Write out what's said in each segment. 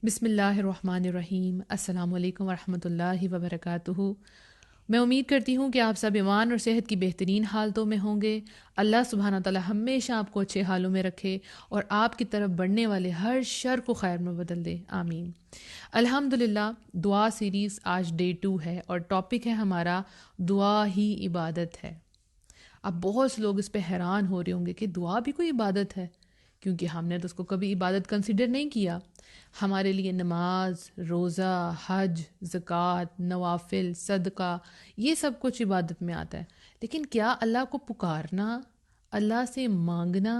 بسم اللہ الرحمن الرحیم۔ السلام علیکم ورحمۃ اللہ وبرکاتہ۔ میں امید کرتی ہوں کہ آپ سب ایمان اور صحت کی بہترین حالتوں میں ہوں گے۔ اللہ سبحانہ تعالی ہمیشہ آپ کو اچھے حالوں میں رکھے اور آپ کی طرف بڑھنے والے ہر شر کو خیر میں بدل دے، آمین۔ الحمدللہ، دعا سیریز آج ڈے 2 ہے اور ٹاپک ہے ہمارا دعا ہی عبادت ہے۔ اب بہت سے لوگ اس پہ حیران ہو رہے ہوں گے کہ دعا بھی کوئی عبادت ہے، کیونکہ ہم نے تو اس کو کبھی عبادت کنسیڈر نہیں کیا۔ ہمارے لیے نماز، روزہ، حج، زکوٰۃ، نوافل، صدقہ، یہ سب کچھ عبادت میں آتا ہے۔ لیکن کیا اللہ کو پکارنا، اللہ سے مانگنا،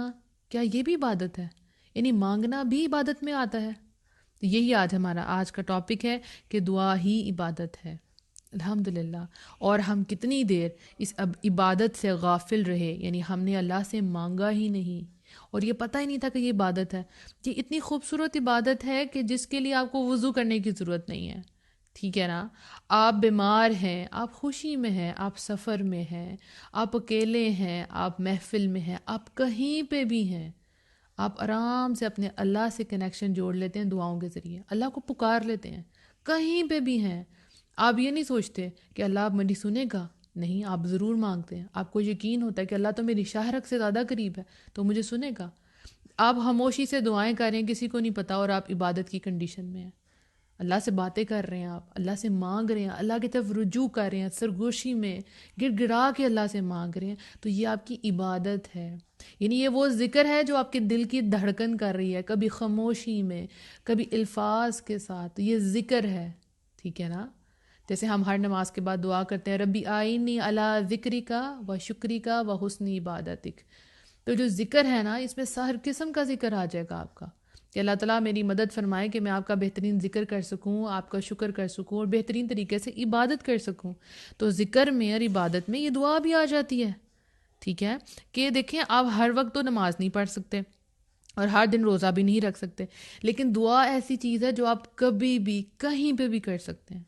کیا یہ بھی عبادت ہے؟ یعنی مانگنا بھی عبادت میں آتا ہے؟ تو یہی ہمارا آج کا ٹاپک ہے کہ دعا ہی عبادت ہے، الحمدللہ۔ اور ہم کتنی دیر اس عبادت سے غافل رہے، یعنی ہم نے اللہ سے مانگا ہی نہیں اور یہ پتہ ہی نہیں تھا کہ یہ عبادت ہے۔ یہ اتنی خوبصورت عبادت ہے کہ جس کے لیے آپ کو وضو کرنے کی ضرورت نہیں ہے، ٹھیک ہے نا؟ آپ بیمار ہیں، آپ خوشی میں ہیں، آپ سفر میں ہیں، آپ اکیلے ہیں، آپ محفل میں ہیں، آپ کہیں پہ بھی ہیں، آپ آرام سے اپنے اللہ سے کنیکشن جوڑ لیتے ہیں دعاؤں کے ذریعے، اللہ کو پکار لیتے ہیں، کہیں پہ بھی ہیں۔ آپ یہ نہیں سوچتے کہ اللہ اب میری سنے گا، نہیں، آپ ضرور مانگتے ہیں۔ آپ کو یقین ہوتا ہے کہ اللہ تو میری شاہرگ سے زیادہ قریب ہے تو مجھے سنے گا۔ آپ خاموشی سے دعائیں کر رہے ہیں، کسی کو نہیں پتا، اور آپ عبادت کی کنڈیشن میں ہیں، اللہ سے باتیں کر رہے ہیں، آپ اللہ سے مانگ رہے ہیں، اللہ کی طرف رجوع کر رہے ہیں، سرگوشی میں گڑ گڑا کے اللہ سے مانگ رہے ہیں، تو یہ آپ کی عبادت ہے۔ یعنی یہ وہ ذکر ہے جو آپ کے دل کی دھڑکن کر رہی ہے، کبھی خاموشی میں، کبھی الفاظ کے ساتھ، یہ ذکر ہے، ٹھیک ہے نا؟ جیسے ہم ہر نماز کے بعد دعا کرتے ہیں، ربی آئینی علی ذکرکا و شکرکا و حسن عبادتک۔ تو جو ذکر ہے نا، اس میں ہر قسم کا ذکر آ جائے گا آپ کا، کہ اللہ تعالیٰ میری مدد فرمائے کہ میں آپ کا بہترین ذکر کر سکوں، آپ کا شکر کر سکوں اور بہترین طریقے سے عبادت کر سکوں۔ تو ذکر میں اور عبادت میں یہ دعا بھی آ جاتی ہے، ٹھیک ہے؟ کہ دیکھیں، آپ ہر وقت تو نماز نہیں پڑھ سکتے اور ہر دن روزہ بھی نہیں رکھ سکتے، لیکن دعا ایسی چیز ہے جو آپ کبھی بھی کہیں پہ بھی کر سکتے ہیں،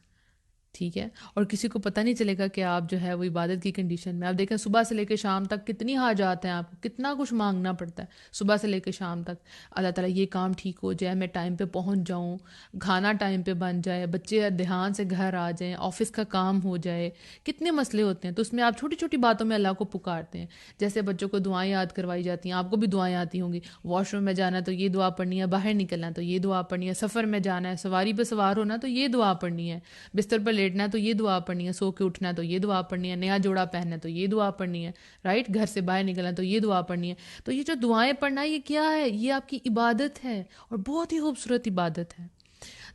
ٹھیک ہے؟ اور کسی کو پتہ نہیں چلے گا کہ آپ جو ہے وہ عبادت کی کنڈیشن میں۔ آپ دیکھیں صبح سے لے کے شام تک کتنی حاجات ہیں، آپ کو کتنا کچھ مانگنا پڑتا ہے صبح سے لے کے شام تک۔ اللہ تعالیٰ یہ کام ٹھیک ہو جائے، میں ٹائم پہ پہنچ جاؤں، کھانا ٹائم پہ بن جائے، بچے دھیان سے گھر آ جائیں، آفس کا کام ہو جائے، کتنے مسئلے ہوتے ہیں۔ تو اس میں آپ چھوٹی چھوٹی باتوں میں اللہ کو پکارتے ہیں، جیسے بچوں کو دعائیں یاد کروائی جاتی ہیں، آپ کو بھی دعائیں آتی ہوں گی، واش روم میں جانا ہے تو یہ دعا پڑھنی ہے، باہر نکلنا ہے تو یہ دعا پڑھنی ہے، سفر میں جانا ہے، سواری پہ سوار ہونا تو یہ دعا پڑھنی ہے، بستر پر لیٹنا ہے تو یہ دعا پڑھنی ہے، سو کے اٹھنا ہے تو یہ دعا پڑھنی ہے، نیا جوڑا پہننا ہے تو یہ دعا پڑھنی ہے، رائٹ، گھر سے باہر نکلنا ہے تو یہ دعا پڑھنی ہے۔ تو یہ جو دعائیں پڑھنا ہے، یہ کیا ہے؟ یہ آپ کی عبادت ہے اور بہت ہی خوبصورت عبادت ہے۔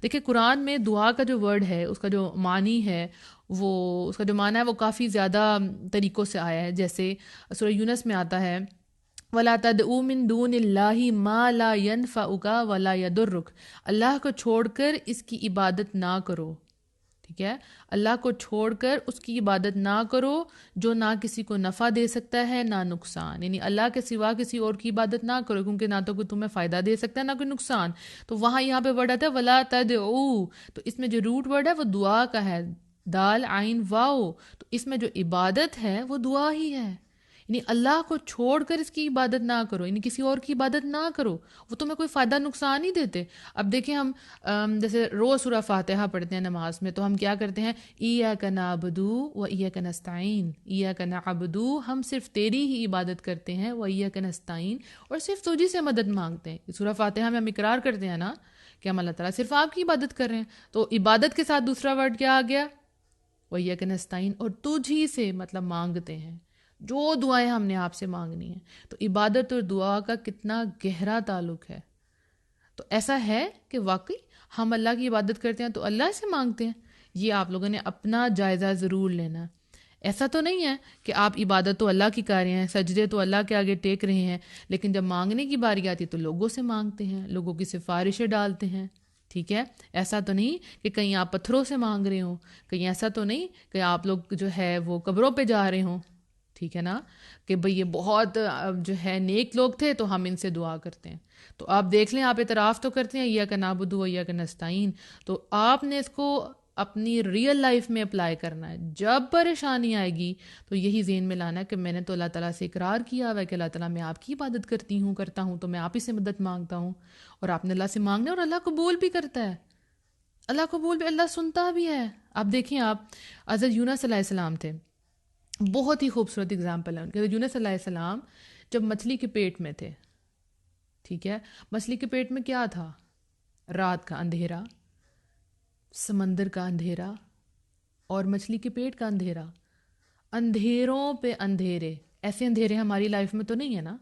دیکھیں قرآن میں دعا کا جو ورڈ ہے، اس کا جو معنی ہے، وہ اس کا جو معنی ہے وہ کافی زیادہ طریقوں سے آیا ہے۔ جیسے سورہ یونس میں آتا ہے، وَلَا تَدْعُوا مِن دُونِ اللَّهِ مَا لَا يَنفَعُكَ وَلَا يَضُرُّكَ، اللہ کو چھوڑ کر اس کی عبادت نہ کرو، ٹھیک ہے؟ اللہ کو چھوڑ کر اس کی عبادت نہ کرو جو نہ کسی کو نفع دے سکتا ہے نہ نقصان، یعنی اللہ کے سوا کسی اور کی عبادت نہ کرو، کیونکہ نہ تو کوئی تمہیں فائدہ دے سکتا ہے نہ کوئی نقصان۔ تو وہاں یہاں پہ ورڈ آتا ہے وَلَا تَدْعُوا، تو اس میں جو روٹ ورڈ ہے وہ دعا کا ہے، دال عین واو، تو اس میں جو عبادت ہے وہ دعا ہی ہے۔ یعنی اللہ کو چھوڑ کر اس کی عبادت نہ کرو، یعنی کسی اور کی عبادت نہ کرو، وہ تمہیں کوئی فائدہ نقصان نہیں دیتے۔ اب دیکھیں ہم جیسے روز سورہ فاتحہ پڑھتے ہیں نماز میں، تو ہم کیا کرتے ہیں؟ ایاک نعبد و ایاک نستعین، ایاک نعبد، ہم صرف تیری ہی عبادت کرتے ہیں، و ایاک نستعین، اور صرف تجھی سے مدد مانگتے ہیں۔ سورہ فاتحہ میں ہم اقرار کرتے ہیں نا کہ ہم اللہ تعالیٰ صرف آپ کی عبادت کر رہے ہیں، تو عبادت کے ساتھ دوسرا ورڈ کیا آ گیا؟ و ایاک نستعین، اور تجھی سے مطلب مانگتے ہیں، جو دعائیں ہم نے آپ سے مانگنی ہیں۔ تو عبادت اور دعا کا کتنا گہرا تعلق ہے۔ تو ایسا ہے کہ واقعی ہم اللہ کی عبادت کرتے ہیں تو اللہ سے مانگتے ہیں، یہ آپ لوگوں نے اپنا جائزہ ضرور لینا۔ ایسا تو نہیں ہے کہ آپ عبادت تو اللہ کی کر رہے ہیں، سجدے تو اللہ کے آگے ٹیک رہے ہیں، لیکن جب مانگنے کی باری آتی تو لوگوں سے مانگتے ہیں، لوگوں کی سفارشیں ڈالتے ہیں، ٹھیک ہے؟ ایسا تو نہیں کہ کہیں آپ پتھروں سے مانگ رہے ہوں، کہیں ایسا تو نہیں کہ آپ لوگ جو ہے وہ قبروں پہ جا رہے ہوں، ٹھیک ہے نا؟ کہ بھئی یہ بہت جو ہے نیک لوگ تھے تو ہم ان سے دعا کرتے ہیں۔ تو آپ دیکھ لیں، آپ اعتراف تو کرتے ہیں ایاک نعبد و ایاک نستعین، تو آپ نے اس کو اپنی ریئل لائف میں اپلائی کرنا ہے. جب پریشانی آئے گی تو یہی ذہن میں لانا ہے کہ میں نے تو اللہ تعالیٰ سے اقرار کیا ہوا ہے کہ اللہ تعالیٰ میں آپ کی عبادت کرتا ہوں تو میں آپ ہی سے مدد مانگتا ہوں. اور آپ نے اللہ سے مانگنا ہے اور اللہ قبول بھی کرتا ہے. اللہ قبول بھی، اللہ سنتا بھی ہے. آپ دیکھیں، آپ حضرت یونس علیہ السلام تھے، بہت ہی خوبصورت اگزامپل ہے ان کے. حضرت یونس علیہ السلام جب مچھلی کے پیٹ میں تھے، ٹھیک ہے، مچھلی کے پیٹ میں کیا تھا؟ رات کا اندھیرا، سمندر کا اندھیرا اور مچھلی کے پیٹ کا اندھیرا. اندھیروں پہ اندھیرے. ایسے اندھیرے ہماری لائف میں تو نہیں ہے نا،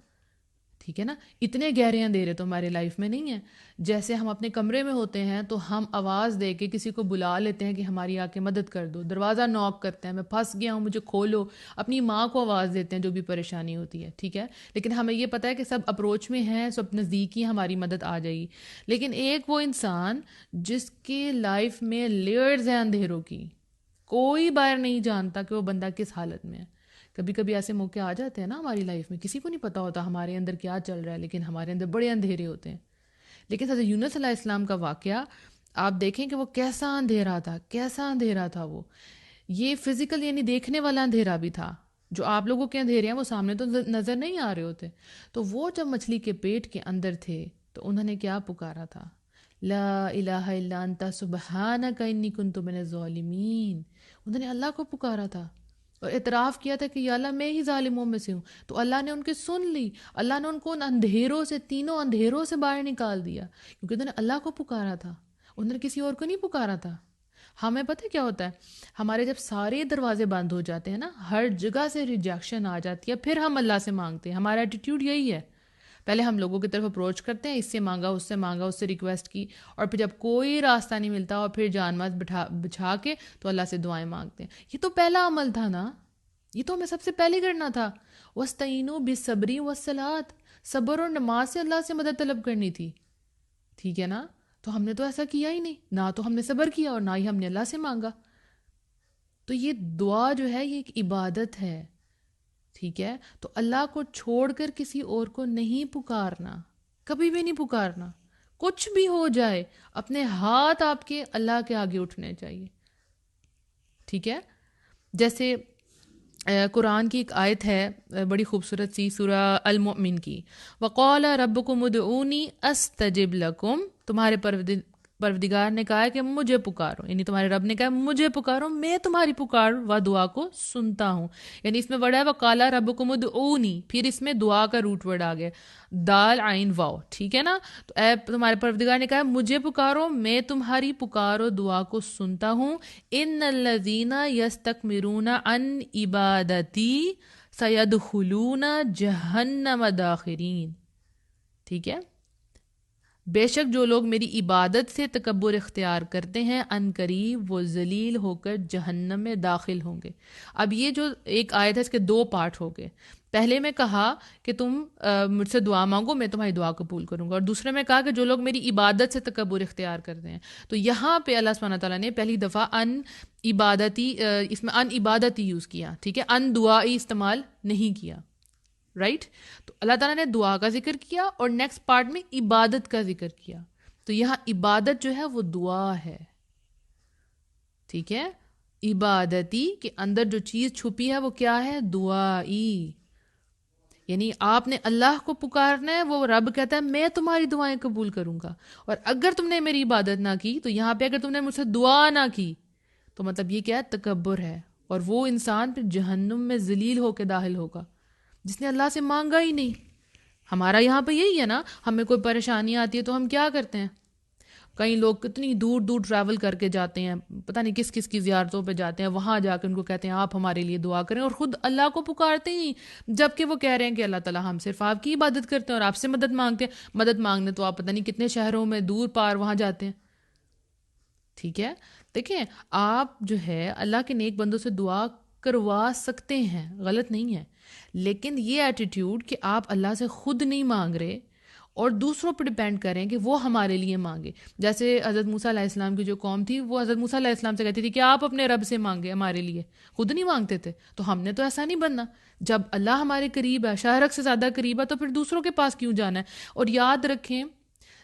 ٹھیک ہے نا، اتنے گہرے اندھیرے تو ہماری لائف میں نہیں ہیں. جیسے ہم اپنے کمرے میں ہوتے ہیں تو ہم آواز دے کے کسی کو بلا لیتے ہیں کہ ہماری آ کے مدد کر دو، دروازہ نوک کرتے ہیں، میں پھنس گیا ہوں مجھے کھولو، اپنی ماں کو آواز دیتے ہیں جو بھی پریشانی ہوتی ہے، ٹھیک ہے. لیکن ہمیں یہ پتہ ہے کہ سب اپروچ میں ہیں، سب نزدیک ہی ہماری مدد آ جائے گی. لیکن ایک وہ انسان جس کی لائف میں لیئرز ہیں اندھیروں کی، کوئی باہر نہیں جانتا کہ وہ بندہ کس حالت میں ہے. کبھی کبھی ایسے موقع آ جاتے ہیں نا ہماری لائف میں، کسی کو نہیں پتہ ہوتا ہمارے اندر کیا چل رہا ہے، لیکن ہمارے اندر بڑے اندھیرے ہوتے ہیں. لیکن حضرت یونس علیہ السلام کا واقعہ آپ دیکھیں کہ وہ کیسا اندھیرا تھا، کیسا اندھیرا تھا. وہ یہ فزیکل یعنی دیکھنے والا اندھیرا بھی تھا. جو آپ لوگوں کے اندھیرے ہیں وہ سامنے تو نظر نہیں آ رہے ہوتے. تو وہ جب مچھلی کے پیٹ کے اندر تھے تو انہوں نے کیا پکارا تھا؟ لا الہ الا انت سبحانک انی کنت من الظالمین. انہوں نے اللہ کو پکارا تھا اور اعتراف کیا تھا کہ یا اللہ میں ہی ظالموں میں سے ہوں. تو اللہ نے ان کی سن لی. اللہ نے ان کو ان اندھیروں سے، تینوں اندھیروں سے باہر نکال دیا، کیونکہ انہوں نے اللہ کو پکارا تھا، انہوں نے کسی اور کو نہیں پکارا تھا. ہمیں پتہ کیا ہوتا ہے، ہمارے جب سارے دروازے بند ہو جاتے ہیں نا، ہر جگہ سے ریجیکشن آ جاتی ہے، پھر ہم اللہ سے مانگتے ہیں. ہمارا ایٹیٹیوڈ یہی ہے، پہلے ہم لوگوں کی طرف اپروچ کرتے ہیں، اس سے مانگا، اس سے ریکویسٹ کی، اور پھر جب کوئی راستہ نہیں ملتا اور پھر جان ماز بچھا کے تو اللہ سے دعائیں مانگتے ہیں. یہ تو پہلا عمل تھا نا، یہ تو ہمیں سب سے پہلے کرنا تھا. وَاسْتَعِینُوا بِالصَّبْرِ وَالصَّلَاةِ، صبر اور نماز سے اللہ سے مدد طلب کرنی تھی، ٹھیک ہے نا. تو ہم نے تو ایسا کیا ہی نہیں، نہ تو ہم نے صبر کیا اور نہ ہی ہم نے اللہ سے مانگا. تو یہ دعا جو ہے یہ ایک عبادت ہے، ٹھیک ہے. تو اللہ کو چھوڑ کر کسی اور کو نہیں پکارنا، کبھی بھی نہیں پکارنا. کچھ بھی ہو جائے اپنے ہاتھ آپ کے اللہ کے آگے اٹھنے چاہیے، ٹھیک ہے. جیسے قرآن کی ایک آیت ہے بڑی خوبصورت سی، سورہ المؤمن کی، وَقَالَ رَبُّكُمُ ادْعُونِي أَسْتَجِبْ لَكُمْ. تمہارے پروردگار نے کہا ہے کہ مجھے پکارو، یعنی تمہارے رب نے کہا مجھے پکارو، میں تمہاری پکار و دعا کو سنتا ہوں. یعنی اس میں ورڈ ہے وَقَالَ رَبُّكُمُ ادْعُونِي، پھر اس میں دعا کا روٹ ورڈ آ گیا، دال عین واو، ٹھیک ہے نا. تو اے تمہارے پروردگار نے کہا مجھے پکارو، میں تمہاری پکار و دعا کو سنتا ہوں. ان الذین یستکبرون عن عبادتی سیدخلون جہنم داخرین. ٹھیک ہے، بے شک جو لوگ میری عبادت سے تکبر اختیار کرتے ہیں ان قریب وہ ذلیل ہو کر جہنم میں داخل ہوں گے. اب یہ جو ایک آیت ہے اس کے دو پارٹ ہو گئے. پہلے میں کہا کہ تم مجھ سے دعا مانگو، میں تمہاری دعا قبول کروں گا، اور دوسرے میں کہا کہ جو لوگ میری عبادت سے تکبر اختیار کرتے ہیں. تو یہاں پہ اللہ سبحانہ تعالیٰ نے پہلی دفعہ ان عبادتی، اس میں ان عبادتی یوز کیا، ٹھیک ہے، ان دعائی استعمال نہیں کیا، رائٹ. تو اللہ تعالیٰ نے دعا کا ذکر کیا اور نیکسٹ پارٹ میں عبادت کا ذکر کیا. تو یہاں عبادت جو ہے وہ دعا ہے، ٹھیک ہے. عبادتی کے اندر جو چیز چھپی ہے وہ کیا ہے؟ دعائی. یعنی آپ نے اللہ کو پکارنا ہے، وہ رب کہتا ہے میں تمہاری دعائیں قبول کروں گا. اور اگر تم نے میری عبادت نہ کی، تو یہاں پہ اگر تم نے مجھ سے دعا نہ کی تو مطلب یہ کیا ہے؟ تکبر ہے. اور وہ انسان پھر جہنم میں ذلیل ہو کے داخل ہوگا جس نے اللہ سے مانگا ہی نہیں. ہمارا یہاں پہ یہی ہے نا، ہمیں کوئی پریشانی آتی ہے تو ہم کیا کرتے ہیں؟ کئی لوگ کتنی دور دور ٹریول کر کے جاتے ہیں، پتہ نہیں کس کس کی زیارتوں پہ جاتے ہیں، وہاں جا کے ان کو کہتے ہیں آپ ہمارے لیے دعا کریں، اور خود اللہ کو پکارتے ہی، جبکہ وہ کہہ رہے ہیں کہ اللہ تعالیٰ ہم صرف آپ کی عبادت کرتے ہیں اور آپ سے مدد مانگتے ہیں. مدد مانگنے تو آپ پتہ نہیں کتنے شہروں میں دور پار وہاں جاتے ہیں، ٹھیک ہے. دیکھیں آپ جو ہے اللہ کے نیک بندوں سے دعا کروا سکتے ہیں، غلط نہیں ہے، لیکن یہ ایٹیٹیوڈ کہ آپ اللہ سے خود نہیں مانگ رہے اور دوسروں پہ ڈیپینڈ کریں کہ وہ ہمارے لیے مانگے. جیسے حضرت موسیٰ علیہ السلام کی جو قوم تھی وہ حضرت موسیٰ علیہ السلام سے کہتی تھی کہ آپ اپنے رب سے مانگے ہمارے لیے، خود نہیں مانگتے تھے. تو ہم نے تو ایسا نہیں بننا، جب اللہ ہمارے قریب ہے، شہرک سے زیادہ قریب ہے، تو پھر دوسروں کے پاس کیوں جانا ہے. اور یاد رکھیں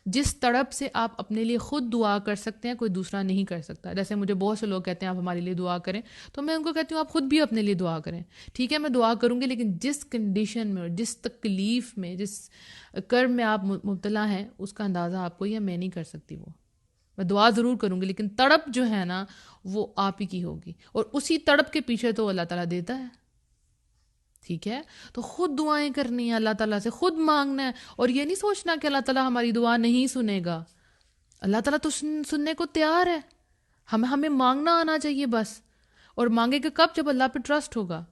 جس تڑپ سے آپ اپنے لیے خود دعا کر سکتے ہیں کوئی دوسرا نہیں کر سکتا. جیسے مجھے بہت سے لوگ کہتے ہیں آپ ہمارے لیے دعا کریں، تو میں ان کو کہتی ہوں آپ خود بھی اپنے لیے دعا کریں. ٹھیک ہے میں دعا کروں گی، لیکن جس کنڈیشن میں اور جس تکلیف میں، جس کرب میں آپ مبتلا ہیں، اس کا اندازہ آپ کو، یا میں نہیں کر سکتی. وہ میں دعا ضرور کروں گی، لیکن تڑپ جو ہے نا وہ آپ ہی کی ہوگی، اور اسی تڑپ کے پیچھے تو اللہ تعالیٰ دیتا ہے. ٹھیک ہے، تو خود دعائیں کرنی ہے، اللہ تعالیٰ سے خود مانگنا ہے، اور یہ نہیں سوچنا کہ اللہ تعالیٰ ہماری دعا نہیں سنے گا. اللہ تعالیٰ تو سننے کو تیار ہے. ہمیں مانگنا آنا چاہیے بس. اور مانگے گا کب؟ جب اللہ پہ ٹرسٹ ہوگا.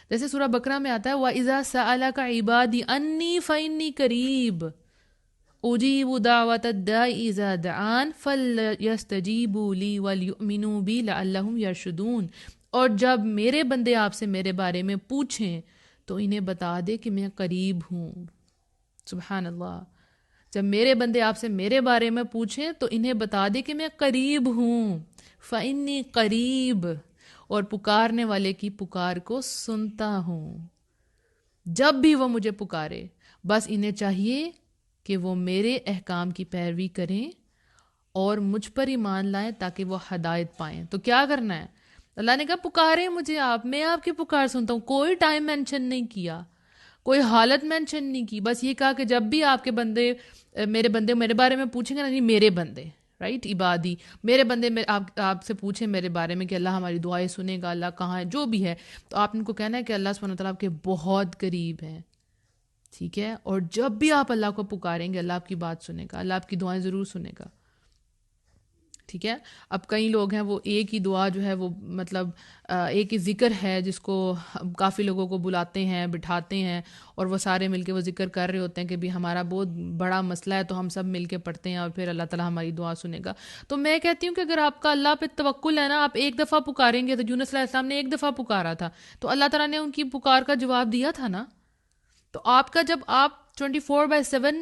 جیسے سورہ بقرہ میں آتا ہے وَإِذَا سَأَلَكَ عِبَادِي أَنِّي فَإِنِّي قَرِيبٌ أُجِيبُ دَعْوَةَ الدَّاعِ إِذَا دَعَانِ فَلْيَسْتَجِيبُوا لِي وَلْيُؤْمِنُوا بِي لَعَلَّهُمْ يَرْشُدُونَ. اور جب میرے بندے آپ سے میرے بارے میں پوچھیں تو انہیں بتا دے کہ میں قریب ہوں. سبحان اللہ. جب میرے بندے آپ سے میرے بارے میں پوچھیں تو انہیں بتا دے کہ میں قریب ہوں. فَإِنِّي قریب، اور پکارنے والے کی پکار کو سنتا ہوں. جب بھی وہ مجھے پکارے بس انہیں چاہیے کہ وہ میرے احکام کی پیروی کریں اور مجھ پر ایمان لائیں تاکہ وہ ہدایت پائیں. تو کیا کرنا ہے؟ اللہ نے کہا پکاریں مجھے آپ، میں آپ کی پکار سنتا ہوں. کوئی ٹائم مینشن نہیں کیا، کوئی حالت مینشن نہیں کی، بس یہ کہا کہ جب بھی آپ کے بندے میرے بارے میں پوچھیں گے نا، نہیں میرے بندے، رائٹ، عبادی، میرے بندے آپ سے پوچھیں میرے بارے میں کہ اللہ ہماری دعائیں سنے گا، اللہ کہاں ہے، جو بھی ہے، تو آپ ان کو کہنا ہے کہ اللہ سبحانہ وتعالیٰ آپ کے بہت قریب ہیں. ٹھیک ہے، اور جب بھی آپ اللہ کو پکاریں گے اللہ آپ کی بات سنے گا، اللہ آپ کی دعائیں ضرور سنے گا. ٹھیک ہے. اب کئی لوگ ہیں وہ ایک ہی دعا جو ہے وہ مطلب ایک ہی ذکر ہے جس کو کافی لوگوں کو بلاتے ہیں، بٹھاتے ہیں، اور وہ سارے مل کے وہ ذکر کر رہے ہوتے ہیں کہ بھی ہمارا بہت بڑا مسئلہ ہے تو ہم سب مل کے پڑھتے ہیں اور پھر اللہ تعالیٰ ہماری دعا سنے گا. تو میں کہتی ہوں کہ اگر آپ کا اللہ پہ توکل ہے نا، آپ ایک دفعہ پکاریں گے، تو یونس علیہ السلام نے ایک دفعہ پکارا تھا تو اللہ تعالیٰ نے ان کی پکار کا جواب دیا تھا نا. تو آپ کا جب آپ 24/7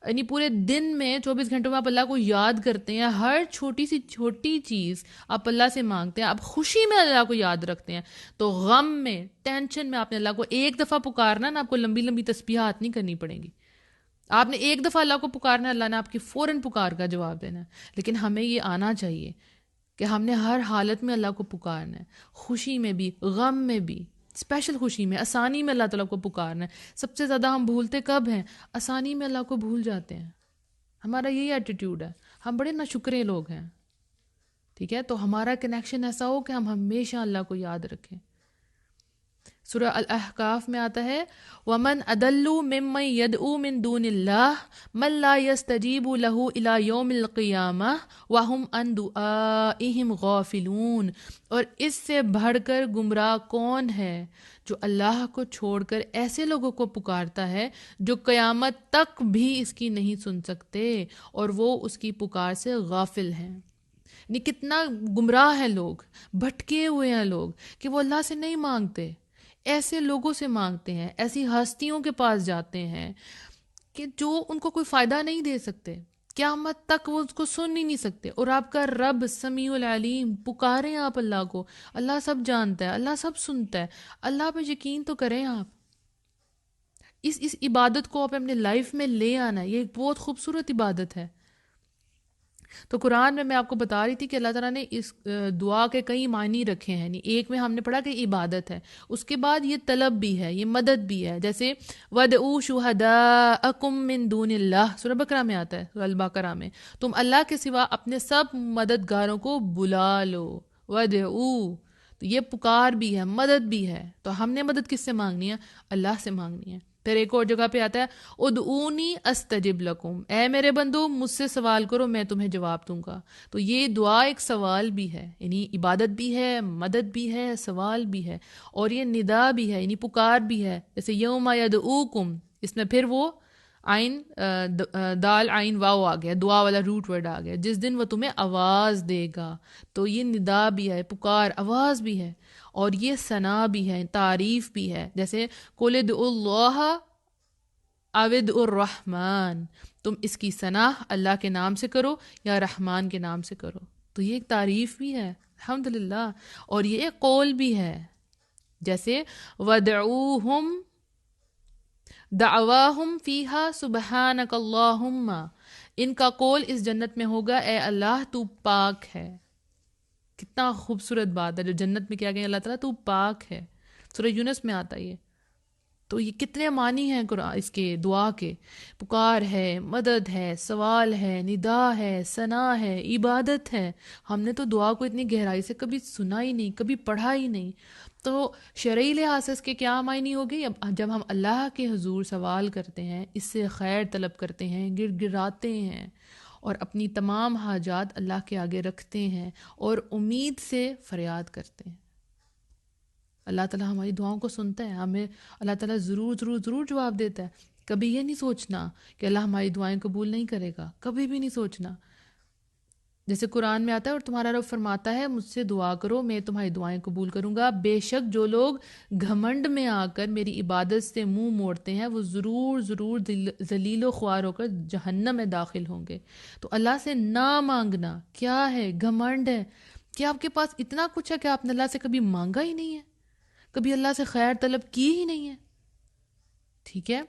یعنی پورے دن میں 24 گھنٹوں میں آپ اللہ کو یاد کرتے ہیں، ہر چھوٹی سی چھوٹی چیز آپ اللہ سے مانگتے ہیں، آپ خوشی میں اللہ کو یاد رکھتے ہیں، تو غم میں، ٹینشن میں آپ نے اللہ کو ایک دفعہ پکارنا نا، آپ کو لمبی لمبی تسبیحات نہیں کرنی پڑیں گی. آپ نے ایک دفعہ اللہ کو پکارنا، اللہ نے آپ کی فوراً پکار کا جواب دینا ہے. لیکن ہمیں یہ آنا چاہیے کہ ہم نے ہر حالت میں اللہ کو پکارنا ہے، خوشی میں بھی، غم میں بھی، اسپیشل خوشی میں، آسانی میں اللہ تعالیٰ کو پکارنا ہے. سب سے زیادہ ہم بھولتے کب ہیں؟ آسانی میں اللہ کو بھول جاتے ہیں. ہمارا یہی ایٹیٹیوڈ ہے، ہم بڑے ناشکرے لوگ ہیں. ٹھیک ہے، تو ہمارا کنیکشن ایسا ہو کہ ہم ہمیشہ اللہ کو یاد رکھیں. سورہ الاحقاف میں آتا ہے وَمَنْ أَضَلُّ مِمَّنْ يَدْعُو مِن دُونِ اللَّهِ مَنْ لَا يَسْتَجِيبُ لَهُ إِلَى يَوْمِ الْقِيَامَةِ وَهُمْ عَنْ دُعَائِهِمْ غَافِلُونَ. اور اس سے بڑھ کر گمراہ کون ہے جو اللہ کو چھوڑ کر ایسے لوگوں کو پکارتا ہے جو قیامت تک بھی اس کی نہیں سن سکتے اور وہ اس کی پکار سے غافل ہیں. یعنی کتنا گمراہ ہیں لوگ، بھٹکے ہوئے ہیں لوگ کہ وہ اللہ سے نہیں مانگتے، ایسے لوگوں سے مانگتے ہیں، ایسی ہستیوں کے پاس جاتے ہیں کہ جو ان کو کوئی فائدہ نہیں دے سکتے، قیامت تک وہ اس کو سن ہی نہیں سکتے. اور آپ کا رب سمیع العلیم، پکاریں آپ اللہ کو، اللہ سب جانتا ہے، اللہ سب سنتا ہے. اللہ پہ یقین تو کریں آپ. اس عبادت کو آپ اپنے لائف میں لے آنا ہے، یہ ایک بہت خوبصورت عبادت ہے. تو قرآن میں آپ کو بتا رہی تھی کہ اللہ تعالیٰ نے اس دعا کے کئی معنی رکھے ہیں. یعنی ایک میں ہم نے پڑھا کہ عبادت ہے، اس کے بعد یہ طلب بھی ہے، یہ مدد بھی ہے. جیسے وَدْعُوا شُهَدَاءَكُم مِّن دُونِ اللَّهِ، سورہ بقرہ میں آتا ہے، سورہ البقرہ میں، تم اللہ کے سوا اپنے سب مددگاروں کو بلا لو. وَدْعُوا، تو یہ پکار بھی ہے، مدد بھی ہے. تو ہم نے مدد کس سے مانگنی ہے؟ اللہ سے مانگنی ہے. پھر ایک اور جگہ پہ آتا ہے ادعونی استجب لکم، اے میرے بندو مجھ سے سوال کرو میں تمہیں جواب دوں گا. تو یہ دعا ایک سوال بھی ہے، یعنی عبادت بھی ہے، مدد بھی ہے، سوال بھی ہے، اور یہ ندا بھی ہے، یعنی پکار بھی ہے. جیسے یوم یدعوکم، اس میں پھر وہ آئین دال آئین واو آ گیا، دعا والا روٹ ورڈ آ گیا، جس دن وہ تمہیں آواز دے گا. تو یہ ندا بھی ہے، پکار، آواز بھی ہے، اور یہ ثنا بھی ہے، تعریف بھی ہے. جیسے قُلِ ادعوا اللَّهَ او ادعوا الرحمن، تم اس کی ثنا اللہ کے نام سے کرو یا رحمان کے نام سے کرو. تو یہ ایک تعریف بھی ہے الحمدللہ، اور یہ ایک قول بھی ہے. جیسے وَدْعُوهُمْ دعواہم فیہا سبحانک اللہم، ان کا قول اس جنت میں ہوگا اے اللہ تو پاک ہے. کتنا خوبصورت بات ہے جو جنت میں کیا گیا اللہ تعالیٰ تو پاک ہے. سورہ یونس میں آتا ہے یہ. تو یہ کتنے معنی ہیں قرآن اس کے دعا کے. پکار ہے، مدد ہے، سوال ہے، ندا ہے، ثنا ہے، عبادت ہے. ہم نے تو دعا کو اتنی گہرائی سے کبھی سنا ہی نہیں، کبھی پڑھا ہی نہیں. تو شرعی لحاظ سے اس کے کیا معنی ہوگی؟ جب ہم اللہ کے حضور سوال کرتے ہیں، اس سے خیر طلب کرتے ہیں، گر گراتے ہیں اور اپنی تمام حاجات اللہ کے آگے رکھتے ہیں اور امید سے فریاد کرتے ہیں، اللہ تعالیٰ ہماری دعاؤں کو سنتا ہے. ہمیں اللہ تعالیٰ ضرور ضرور ضرور جواب دیتا ہے. کبھی یہ نہیں سوچنا کہ اللہ ہماری دعائیں قبول نہیں کرے گا، کبھی بھی نہیں سوچنا. جیسے قرآن میں آتا ہے اور تمہارا رب فرماتا ہے مجھ سے دعا کرو میں تمہاری دعائیں قبول کروں گا. بے شک جو لوگ گھمنڈ میں آ کر میری عبادت سے منہ موڑتے ہیں وہ ضرور ضرور ذلیل و خوار ہو کر جہنم میں داخل ہوں گے. تو اللہ سے نہ مانگنا کیا ہے؟ گھمنڈ ہے. کہ آپ کے پاس اتنا کچھ ہے کہ آپ نے اللہ سے کبھی مانگا ہی نہیں ہے، کبھی اللہ سے خیر طلب کی ہی نہیں ہے. ٹھیک ہے.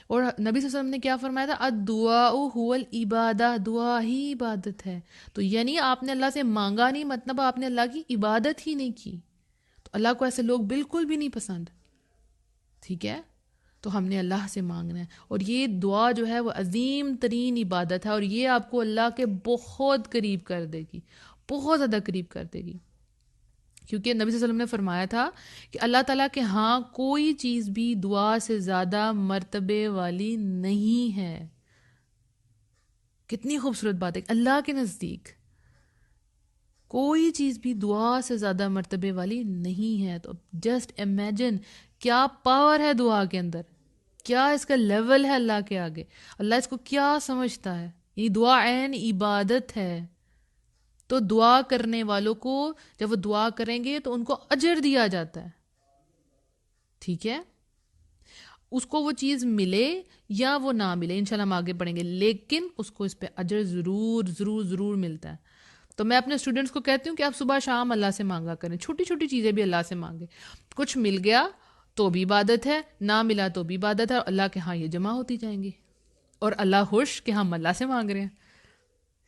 اور نبی صلی اللہ علیہ وسلم نے کیا فرمایا تھا؟ الدعاء هو العبادہ، دعا ہی عبادت ہے. تو یعنی آپ نے اللہ سے مانگا نہیں، مطلب آپ نے اللہ کی عبادت ہی نہیں کی. تو اللہ کو ایسے لوگ بالکل بھی نہیں پسند. ٹھیک ہے. تو ہم نے اللہ سے مانگنا ہے اور یہ دعا جو ہے وہ عظیم ترین عبادت ہے اور یہ آپ کو اللہ کے بہت قریب کر دے گی، بہت زیادہ قریب کر دے گی. کیونکہ نبی صلی اللہ علیہ وسلم نے فرمایا تھا کہ اللہ تعالیٰ کے ہاں کوئی چیز بھی دعا سے زیادہ مرتبے والی نہیں ہے. کتنی خوبصورت بات ہے. اللہ کے نزدیک کوئی چیز بھی دعا سے زیادہ مرتبے والی نہیں ہے. تو جسٹ امیجن کیا پاور ہے دعا کے اندر، کیا اس کا لیول ہے اللہ کے آگے، اللہ اس کو کیا سمجھتا ہے. یہ دعا عین عبادت ہے. تو دعا کرنے والوں کو جب وہ دعا کریں گے تو ان کو اجر دیا جاتا ہے. ٹھیک ہے. اس کو وہ چیز ملے یا وہ نہ ملے، انشاءاللہ ہم آگے پڑھیں گے، لیکن اس کو اس پہ اجر ضرور ضرور ضرور ملتا ہے. تو میں اپنے اسٹوڈنٹس کو کہتی ہوں کہ آپ صبح شام اللہ سے مانگا کریں، چھوٹی چھوٹی چیزیں بھی اللہ سے مانگیں. کچھ مل گیا تو بھی عبادت ہے، نہ ملا تو بھی عبادت ہے، اور اللہ کے ہاں یہ جمع ہوتی جائیں گی اور اللہ خوش کہ ہم اللہ سے مانگ رہے ہیں،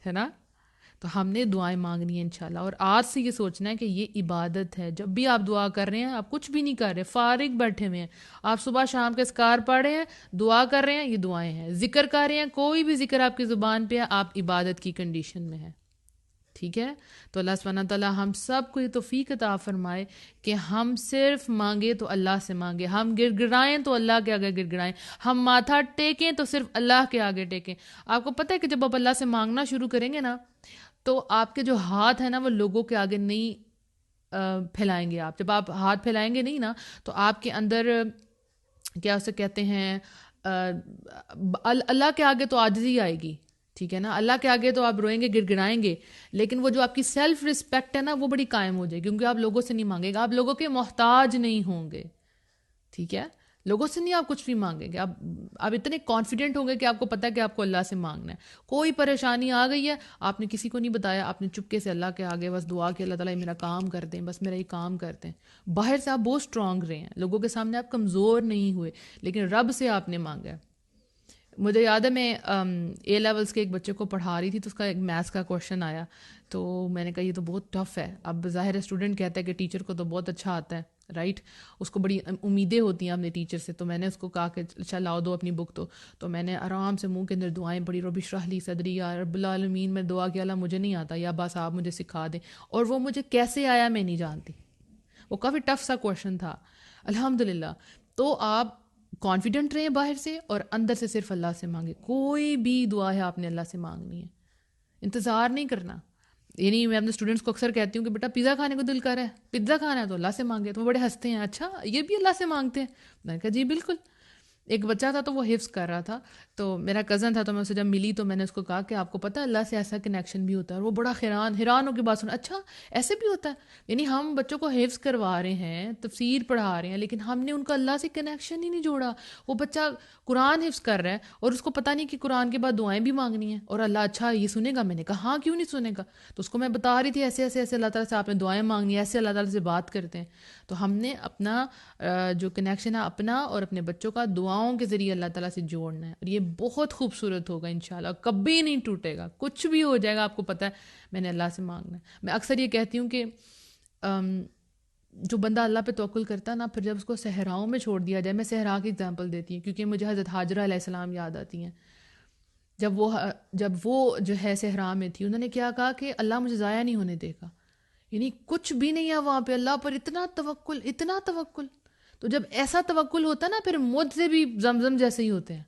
ہے نا. تو ہم نے دعائیں مانگنی ہیں انشاءاللہ، اور آج سے یہ سوچنا ہے کہ یہ عبادت ہے. جب بھی آپ دعا کر رہے ہیں، آپ کچھ بھی نہیں کر رہے، فارغ بیٹھے ہوئے ہیں، آپ صبح شام کے اذکار پڑھ رہے ہیں، دعا کر رہے ہیں، یہ دعائیں ہیں. ذکر کر رہے ہیں، کوئی بھی ذکر آپ کی زبان پہ ہے، آپ عبادت کی کنڈیشن میں ہیں. ٹھیک ہے. تو اللہ سبحانہ تعالیٰ ہم سب کو یہ توفیق عطا فرمائے کہ ہم صرف مانگے تو اللہ سے مانگے، ہم گر گرائیں تو اللہ کے آگے گر گرائیں، ہم ماتھا ٹیکیں تو صرف اللہ کے آگے ٹیکیں. آپ کو پتہ ہے کہ جب آپ اللہ سے مانگنا شروع کریں گے نا تو آپ کے جو ہاتھ ہیں نا وہ لوگوں کے آگے نہیں پھیلائیں گے. آپ جب آپ ہاتھ پھیلائیں گے نہیں نا تو آپ کے اندر کیا اسے کہتے ہیں اللہ کے آگے تو عاجزی آئے گی. ٹھیک ہے نا. اللہ کے آگے تو آپ روئیں گے، گر گرائیں گے، لیکن وہ جو آپ کی سیلف رسپیکٹ ہے نا وہ بڑی قائم ہو جائے گی، کیونکہ آپ لوگوں سے نہیں مانگے گا، آپ لوگوں کے محتاج نہیں ہوں گے. ٹھیک ہے. لوگوں سے نہیں آپ کچھ بھی مانگیں گے، آپ اتنے کانفیڈنٹ ہوں گے کہ آپ کو پتہ ہے کہ آپ کو اللہ سے مانگنا ہے. کوئی پریشانی آ گئی ہے، آپ نے کسی کو نہیں بتایا، آپ نے چپکے سے اللہ کے آگے بس دعا کہ اللہ تعالیٰ میرا کام کر دیں، بس میرا یہ کام کرتے ہیں. باہر سے آپ بہت اسٹرانگ رہے ہیں، لوگوں کے سامنے آپ کمزور نہیں ہوئے، لیکن رب سے آپ نے مانگا ہے. مجھے یاد ہے میں اے لیولس کے ایک بچے کو پڑھا رہی تھی تو اس کا ایک میتھس کا کویشچن آیا، تو میں نے کہا یہ تو بہت ٹف ہے. اب ظاہر اسٹوڈنٹ کہتا ہے کہ ٹیچر کو تو بہت اچھا آتا ہے، رائٹ، اس کو بڑی امیدیں ہوتی ہیں اپنے ٹیچر سے. تو میں نے اس کو کہا کہ اچھا لاؤ دو اپنی بک. تو میں نے آرام سے منہ کے اندر دعائیں پڑھی، رب اشرح لی صدری، یا رب العالمین. میں دعا کہ اللہ مجھے نہیں آتا، یا بس آپ مجھے سکھا دیں. اور وہ مجھے کیسے آیا میں نہیں جانتی، وہ کافی ٹف سا کویشچن تھا الحمدللہ. تو آپ کانفیڈنٹ رہیں باہر سے اور اندر سے صرف اللہ سے مانگے. کوئی بھی دعا ہے آپ نے اللہ سے مانگنی ہے، انتظار نہیں کرنا. یعنی میں اپنے اسٹوڈنٹس کو اکثر کہتی ہوں کہ بیٹا پیزا کھانے کو دل کر رہا ہے، پیزا کھانا ہے تو اللہ سے مانگے. تو وہ بڑے ہنستے ہیں، اچھا یہ بھی اللہ سے مانگتے ہیں؟ میں نے کہا جی بالکل. ایک بچہ تھا تو وہ حفظ کر رہا تھا، تو میرا کزن تھا، تو میں اسے جب ملی تو میں نے اس کو کہا کہ آپ کو پتہ ہے اللہ سے ایسا کنیکشن بھی ہوتا ہے. اور وہ بڑا حیران ہو کے بات سنا، اچھا ایسے بھی ہوتا ہے. یعنی ہم بچوں کو حفظ کروا رہے ہیں، تفسیر پڑھا رہے ہیں، لیکن ہم نے ان کو اللہ سے کنیکشن ہی نہیں جوڑا. وہ بچہ قرآن حفظ کر رہا ہے اور اس کو پتہ نہیں کہ قرآن کے بعد دعائیں بھی مانگنی ہیں، اور اللہ اچھا یہ سنے گا. میں نے کہا ہاں کیوں نہیں سنے گا. تو اس کو میں بتا رہی تھی ایسے ایسے ایسے اللہ تعالیٰ سے آپ نے دعائیں مانگنی ہیں، ایسے اللہ تعالیٰ سے بات کرتے ہیں. تو ہم نے اپنا جو کنیکشن ہے اپنا اور اپنے بچوں کا دعا دعاؤں کے ذریعے اللہ تعالیٰ سے جوڑنا ہے، اور یہ بہت خوبصورت ہوگا انشاءاللہ، کبھی نہیں ٹوٹے گا، کچھ بھی ہو جائے گا آپ کو پتہ ہے میں نے اللہ سے مانگنا ہے۔ میں اکثر یہ کہتی ہوں کہ جو بندہ اللہ پہ توکل کرتا ہے نا، پھر جب اس کو صحراؤں میں چھوڑ دیا جائے، میں صحرا کی اگزامپل دیتی ہوں کیونکہ مجھے حضرت حاجرہ علیہ السلام یاد آتی ہیں۔ جب وہ جو ہے صحرا میں تھی، انہوں نے کیا کہا کہ اللہ مجھے ضائع نہیں ہونے دے گا، یعنی کچھ بھی نہیں ہے وہاں پہ، اللہ پر اتنا توکل، اتنا توکل۔ تو جب ایسا توکل ہوتا ہے نا، پھر مجھ سے بھی زمزم جیسے ہی ہوتے ہیں،